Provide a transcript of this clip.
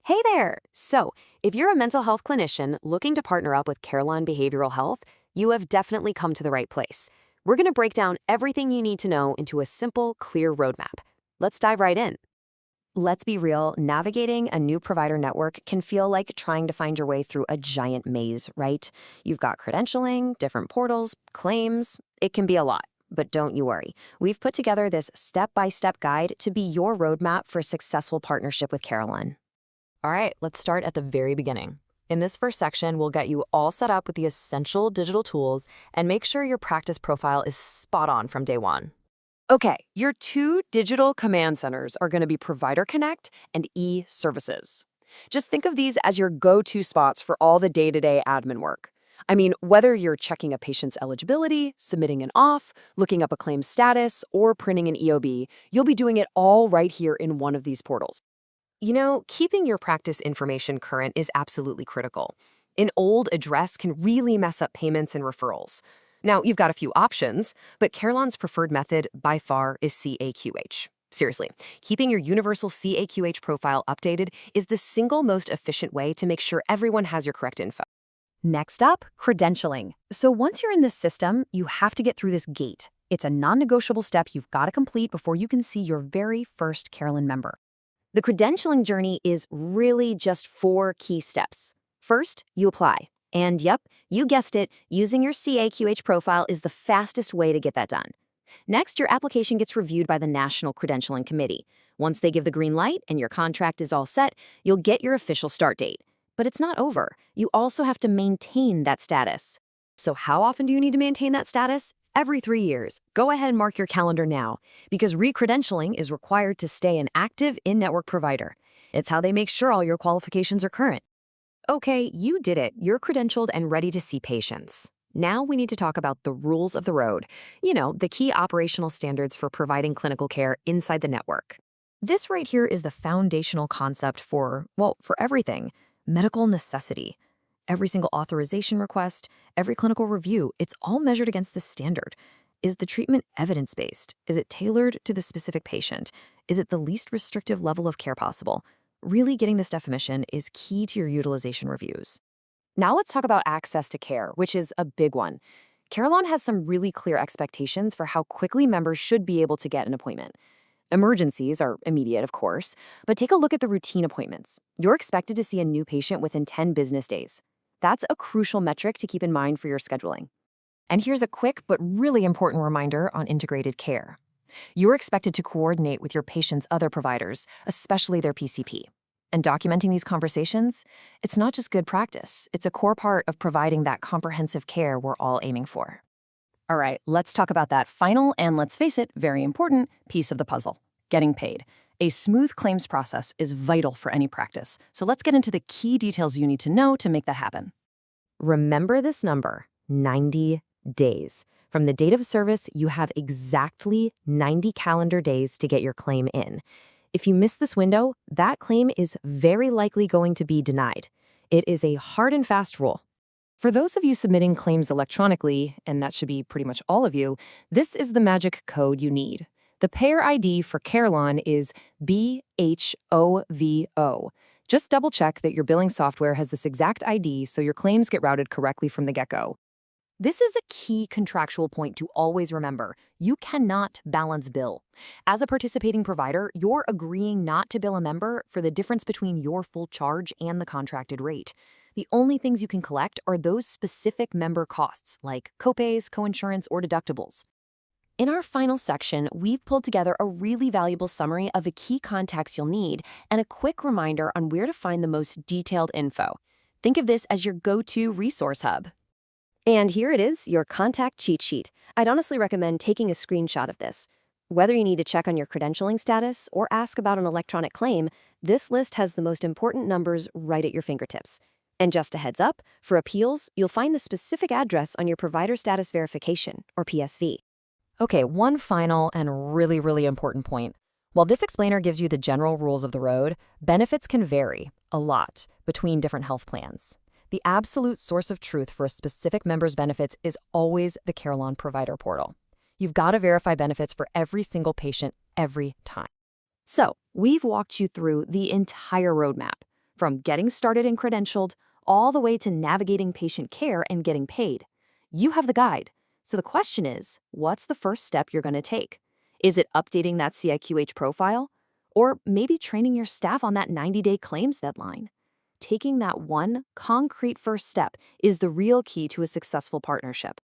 Hey there! So, if you're a mental health clinician looking to partner up with Carelon Behavioral Health, you have definitely come to the right place. We're going to break down everything you need to know into a simple, clear roadmap. Let's dive right in. Let's be real, navigating a new provider network can feel like trying to find your way through a giant maze, right? You've got credentialing, different portals, claims. It can be a lot. But don't you worry. We've put together this step-by-step guide to be your roadmap for a successful partnership with Carelon. All right, let's start at the very beginning. In this first section, we'll get you all set up with the essential digital tools and make sure your practice profile is spot on from day one. Okay, your two digital command centers are going to be Provider Connect and e-Services. Just think of these as your go-to spots for all the day-to-day admin work. I mean, whether you're checking a patient's eligibility, submitting an auth, looking up a claim status, or printing an EOB, you'll be doing it all right here in one of these portals. You know, keeping your practice information current is absolutely critical. An old address can really mess up payments and referrals. Now, you've got a few options, but Carelon's preferred method by far is CAQH. Seriously, keeping your universal CAQH profile updated is the single most efficient way to make sure everyone has your correct info. Next up, credentialing. So once you're in this system, you have to get through this gate. It's a non-negotiable step you've got to complete before you can see your very first Carelon member. The credentialing journey is really just 4 key steps. First, you apply. And yep, you guessed it, using your CAQH profile is the fastest way to get that done. Next, your application gets reviewed by the National Credentialing Committee. Once they give the green light and your contract is all set, you'll get your official start date. But it's not over. You also have to maintain that status. So how often do you need to maintain that status? Every 3 years. Go ahead and mark your calendar now, because re-credentialing is required to stay an active in-network provider. It's how they make sure all your qualifications are current. Okay, you did it. You're credentialed and ready to see patients. Now we need to talk about the rules of the road. You know, the key operational standards for providing clinical care inside the network. This right here is the foundational concept for everything. Medical necessity. Every single authorization request, every clinical review, it's all measured against this standard. Is the treatment evidence-based? Is it tailored to the specific patient? Is it the least restrictive level of care possible? Really getting this definition is key to your utilization reviews. Now let's talk about access to care, which is a big one. Carelon has some really clear expectations for how quickly members should be able to get an appointment. Emergencies are immediate, of course, but take a look at the routine appointments. You're expected to see a new patient within 10 business days. That's a crucial metric to keep in mind for your scheduling. And here's a quick but really important reminder on integrated care. You're expected to coordinate with your patient's other providers, especially their PCP. And documenting these conversations, it's not just good practice, it's a core part of providing that comprehensive care we're all aiming for. All right, let's talk about that final and, let's face it, very important piece of the puzzle, getting paid. A smooth claims process is vital for any practice, so let's get into the key details you need to know to make that happen. Remember this number, 90 days. From the date of service, you have exactly 90 calendar days to get your claim in. If you miss this window, that claim is very likely going to be denied. It is a hard and fast rule. For those of you submitting claims electronically, and that should be pretty much all of you, this is the magic code you need. The payer ID for Carelon is BHOVO. Just double-check that your billing software has this exact ID so your claims get routed correctly from the get-go. This is a key contractual point to always remember. You cannot balance bill. As a participating provider, you're agreeing not to bill a member for the difference between your full charge and the contracted rate. The only things you can collect are those specific member costs, like copays, coinsurance, or deductibles. In our final section, we've pulled together a really valuable summary of the key contacts you'll need and a quick reminder on where to find the most detailed info. Think of this as your go-to resource hub. And here it is, your contact cheat sheet. I'd honestly recommend taking a screenshot of this. Whether you need to check on your credentialing status or ask about an electronic claim, this list has the most important numbers right at your fingertips. And just a heads up, for appeals, you'll find the specific address on your provider status verification, or PSV. Okay, one final and really important point. While this explainer gives you the general rules of the road, benefits can vary a lot between different health plans. The absolute source of truth for a specific member's benefits is always the Carelon Provider Portal. You've got to verify benefits for every single patient every time. So, we've walked you through the entire roadmap. from getting started and credentialed all the way to navigating patient care and getting paid. You have the guide. So the question is, what's the first step you're going to take? Is it updating that CIQH profile? Or maybe training your staff on that 90-day claims deadline? Taking that one concrete first step is the real key to a successful partnership.